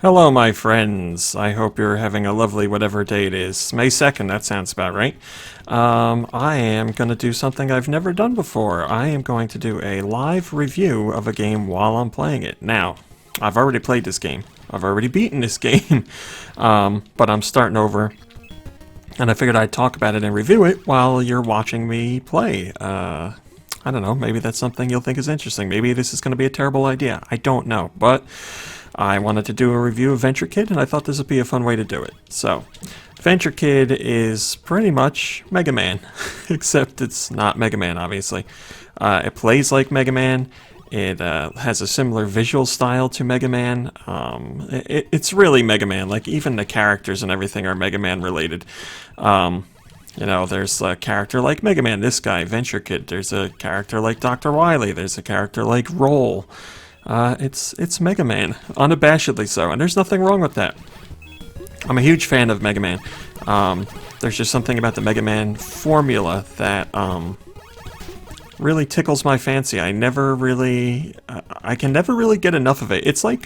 Hello, my friends. I hope you're having a lovely whatever day it is. May 2nd, that sounds about right. I am going to do something I've never done before. I am going to do a live review of a game while I'm playing it. Now, I've already played this game. I've already beaten this game. But I'm starting over. And I figured I'd talk about it and review it while you're watching me play. I don't know, maybe that's something you'll think is interesting. Maybe this is going to be a terrible idea. I don't know. But I wanted to do a review of Venture Kid, and I thought this would be a fun way to do it. So, Venture Kid is pretty much Mega Man, except it's not Mega Man, obviously. It plays like Mega Man. It has a similar visual style to Mega Man. It's really Mega Man. Like, even the characters and everything are Mega Man related. There's a character like Mega Man, this guy, Venture Kid. There's a character like Dr. Wily. There's a character like Roll. It's Mega Man, unabashedly so, and there's nothing wrong with that. I'm a huge fan of Mega Man. There's just something about the Mega Man formula that really tickles my fancy. I can never really get enough of it. It's like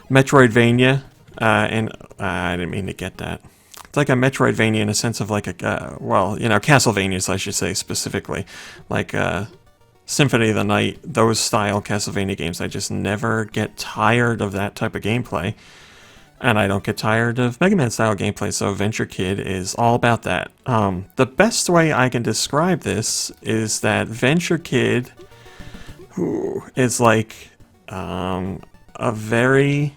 Metroidvania, and I didn't mean to get that. It's like a Metroidvania in a sense of like Castlevanias, I should say specifically, like Symphony of the Night, those style Castlevania games. I just never get tired of that type of gameplay. And I don't get tired of Mega Man style gameplay, so Venture Kid is all about that. The best way I can describe this is that Venture Kid is like a very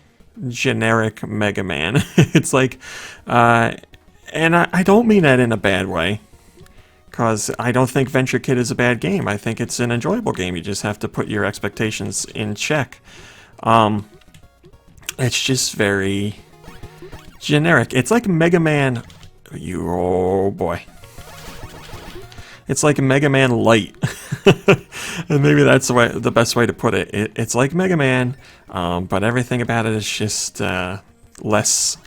generic Mega Man. It's like, and I don't mean that in a bad way. Because I don't think Venture Kid is a bad game. I think it's an enjoyable game. You just have to put your expectations in check. It's just very generic. It's like Mega Man... Oh boy. It's like Mega Man Light. And maybe that's the best way to put it. It's like Mega Man, but everything about it is just lesser.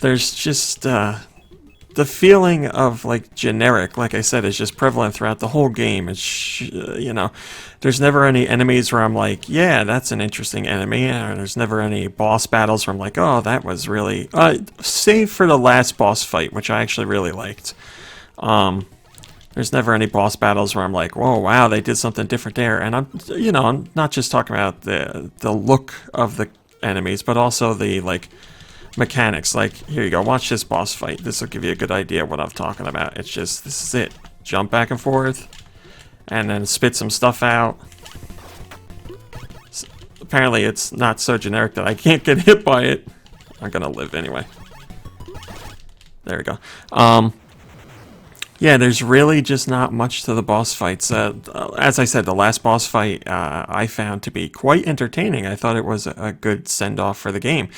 There's just... the feeling of like generic, like I said, is just prevalent throughout the whole game. It's there's never any enemies where I'm like, yeah, that's an interesting enemy. Or there's never any boss battles where I'm like, oh, that was really save for the last boss fight, which I actually really liked. There's never any boss battles where I'm like, whoa, wow, they did something different there. And I'm not just talking about the look of the enemies, but also the like mechanics. Like, here you go, watch this boss fight. This will give you a good idea of what I'm talking about. It's just, this is it. Jump back and forth, and then spit some stuff out. Apparently it's not so generic that I can't get hit by it. I'm gonna live anyway. There we go. Yeah, there's really just not much to the boss fights. As I said, the last boss fight I found to be quite entertaining. I thought it was a good send-off for the game.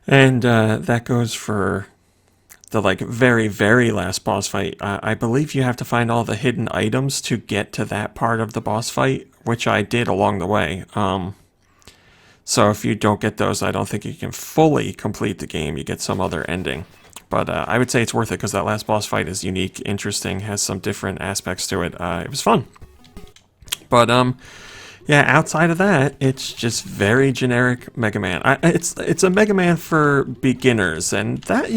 And that goes for the like very, very last boss fight. I believe you have to find all the hidden items to get to that part of the boss fight, which I did along the way. So if you don't get those, I don't think you can fully complete the game. You get some other ending. But I would say it's worth it because that last boss fight is unique, interesting, has some different aspects to it. It was fun. But yeah, outside of that, it's just very generic Mega Man. It's a Mega Man for beginners, and I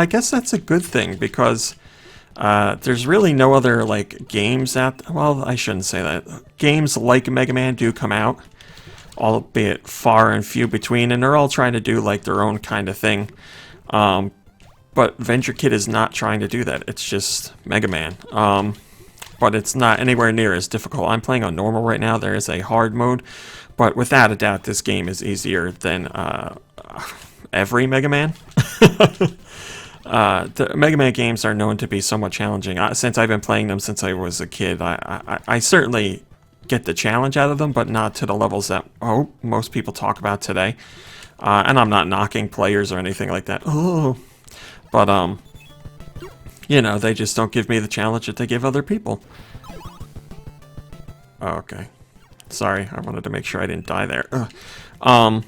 guess that's a good thing because there's really no other like games out. Well, I shouldn't say that. Games like Mega Man do come out, albeit far and few between, and they're all trying to do like their own kind of thing. But Venture Kid is not trying to do that. It's just Mega Man. But it's not anywhere near as difficult. I'm playing on normal right now. There is a hard mode, but without a doubt, this game is easier than every Mega Man. The Mega Man games are known to be somewhat challenging. Since I've been playing them since I was a kid, I certainly get the challenge out of them, but not to the levels that most people talk about today. And I'm not knocking players or anything like that. But they just don't give me the challenge that they give other people. Oh, okay. Sorry, I wanted to make sure I didn't die there. I'm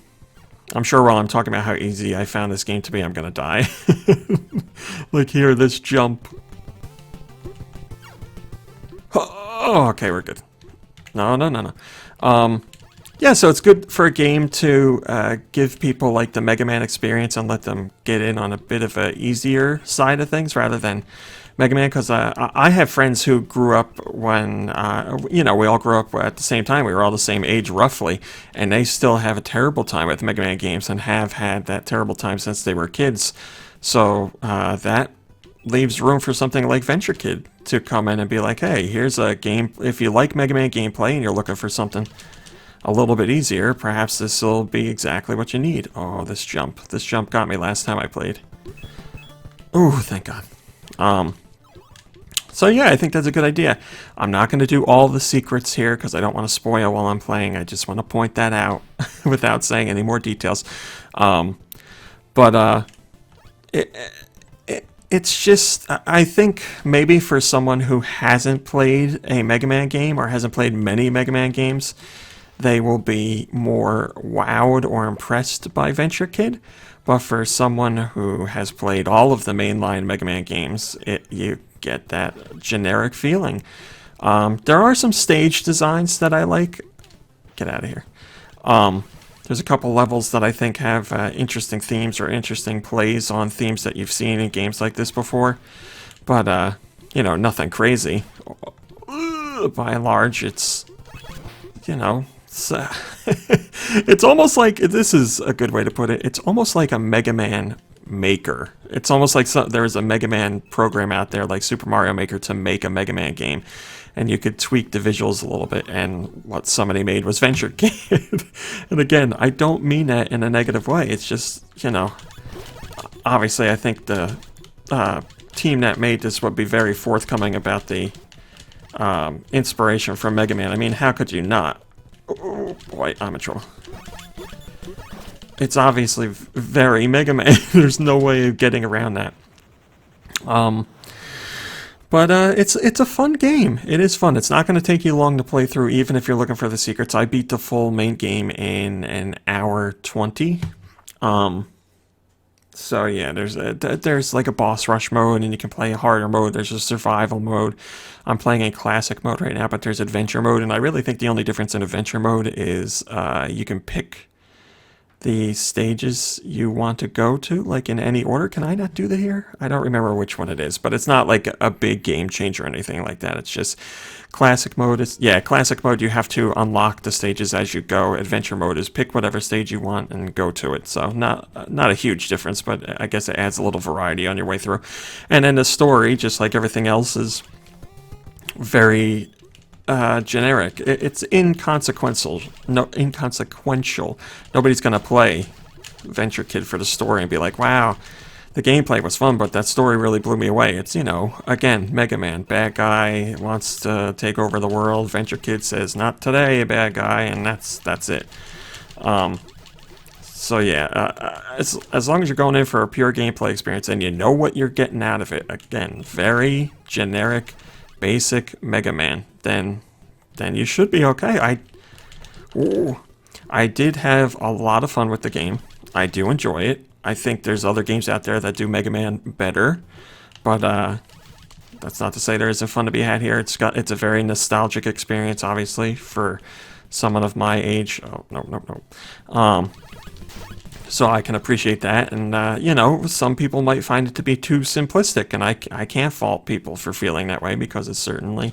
sure while I'm talking about how easy I found this game to be, I'm gonna die. Like here, this jump. Oh, okay, we're good. No. Yeah, so it's good for a game to give people like the Mega Man experience and let them get in on a bit of a easier side of things rather than Mega Man. Because I have friends who grew up when we all grew up at the same time. We were all the same age roughly, and they still have a terrible time with Mega Man games and have had that terrible time since they were kids. So that leaves room for something like Venture Kid to come in and be like, hey, here's a game. If you like Mega Man gameplay and you're looking for something a little bit easier, perhaps this will be exactly what you need. Oh, this jump. This jump got me last time I played. Oh, thank God. So yeah, I think that's a good idea. I'm not going to do all the secrets here because I don't want to spoil while I'm playing. I just want to point that out without saying any more details. But it's just, I think maybe for someone who hasn't played a Mega Man game or hasn't played many Mega Man games, they will be more wowed or impressed by Venture Kid. But for someone who has played all of the mainline Mega Man games, you get that generic feeling. There are some stage designs that I like. Get out of here. There's a couple levels that I think have interesting themes or interesting plays on themes that you've seen in games like this before. But, nothing crazy. By and large, it's, it's, it's almost like, this is a good way to put it, it's almost like a Mega Man Maker. It's almost like there's a Mega Man program out there like Super Mario Maker to make a Mega Man game. And you could tweak the visuals a little bit, and what somebody made was Venture Kid. And again, I don't mean that in a negative way. It's just, obviously I think the team that made this would be very forthcoming about the inspiration from Mega Man. I mean, how could you not? Oh boy, I'm in trouble. It's obviously very Mega Man. There's no way of getting around that. But it's a fun game. It is fun. It's not going to take you long to play through, even if you're looking for the secrets. I beat the full main game in an hour 20. So yeah, there's like a boss rush mode, and you can play a harder mode. There's a survival mode. I'm playing a classic mode right now, but there's adventure mode, and I really think the only difference in adventure mode is you can pick the stages you want to go to, like in any order. Can I not do that here? I don't remember which one it is, but it's not like a big game changer or anything like that. It's just classic mode. Classic mode, you have to unlock the stages as you go. Adventure mode is pick whatever stage you want and go to it. So not a huge difference, but I guess it adds a little variety on your way through. And then the story, just like everything else, is very generic. It's inconsequential. Inconsequential. Nobody's gonna play Venture Kid for the story and be like, "Wow, the gameplay was fun, but that story really blew me away." It's again, Mega Man, bad guy wants to take over the world. Venture Kid says, "Not today, bad guy," and that's it. So yeah, as long as you're going in for a pure gameplay experience and you know what you're getting out of it, again, very generic, basic Mega Man, then you should be okay. I did have a lot of fun with the game. I do enjoy it. I think there's other games out there that do Mega Man better, but that's not to say there isn't fun to be had here. It's a very nostalgic experience, obviously, for someone of my age. Oh, no. So I can appreciate that, and some people might find it to be too simplistic, and I can't fault people for feeling that way, because it certainly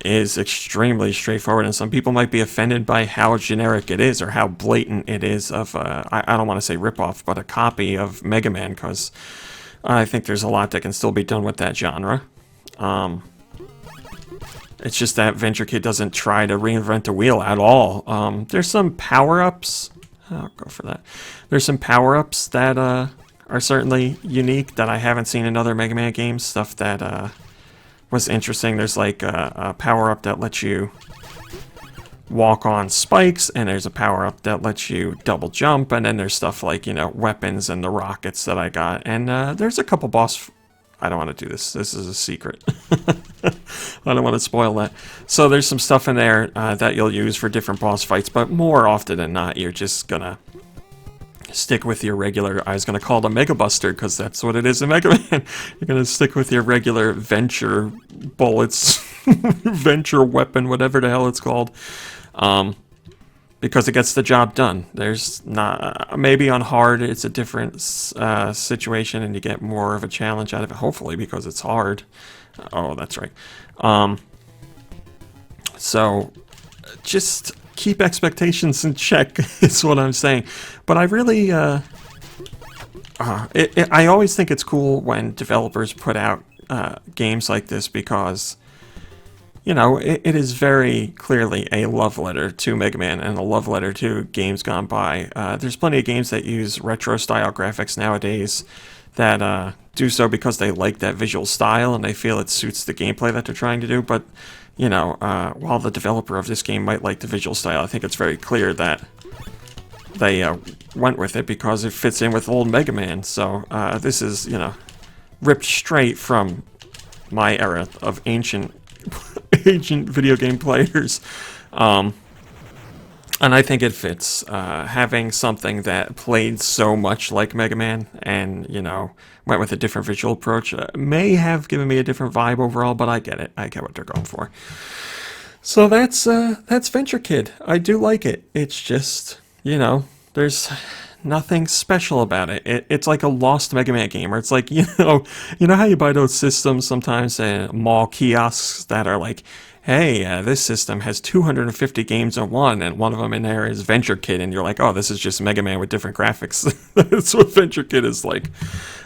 is extremely straightforward, and some people might be offended by how generic it is or how blatant it is of I don't want to say ripoff, but a copy of Mega Man, because I think there's a lot that can still be done with that genre. It's just that Venture Kid doesn't try to reinvent the wheel at all. There's some power-ups. I'll go for that. There's some power-ups that are certainly unique that I haven't seen in other Mega Man games. Stuff that was interesting. There's like a power-up that lets you walk on spikes, and there's a power-up that lets you double jump, and then there's stuff like, weapons and the rockets that I got. And there's a couple boss... I don't want to do this. This is a secret. I don't want to spoil that. So there's some stuff in there that you'll use for different boss fights, but more often than not, you're just gonna stick with your regular... I was gonna call it a Mega Buster, because that's what it is in Mega Man. You're gonna stick with your regular Venture bullets, Venture weapon, whatever the hell it's called. because it gets the job done. There's not, maybe on hard it's a different situation and you get more of a challenge out of it, hopefully, because it's hard. Oh, that's right. So just keep expectations in check is what I'm saying. But I really, I always think it's cool when developers put out games like this because, you know, it is very clearly a love letter to Mega Man and a love letter to games gone by. There's plenty of games that use retro-style graphics nowadays that do so because they like that visual style and they feel it suits the gameplay that they're trying to do. But, you know, while the developer of this game might like the visual style, I think it's very clear that they went with it because it fits in with old Mega Man. So this is, you know, ripped straight from my era of ancient video game players. And I think it fits. Having something that played so much like Mega Man and, you know, went with a different visual approach may have given me a different vibe overall, but I get it. I get what they're going for. So that's Venture Kid. I do like it. It's just, you know, there's nothing special about it. It's like a lost Mega Man game, or it's like, you know how you buy those systems sometimes, mall kiosks that are like, hey, this system has 250 games in one, and one of them in there is Venture Kid, and you're like, oh, this is just Mega Man with different graphics. That's what Venture Kid is like.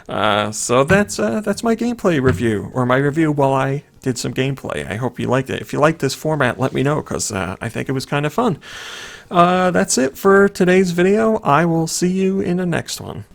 So that's my gameplay review, or my review while I did some gameplay. I hope you liked it. If you like this format, let me know, because I think it was kind of fun. That's it for today's video. I will see you in the next one.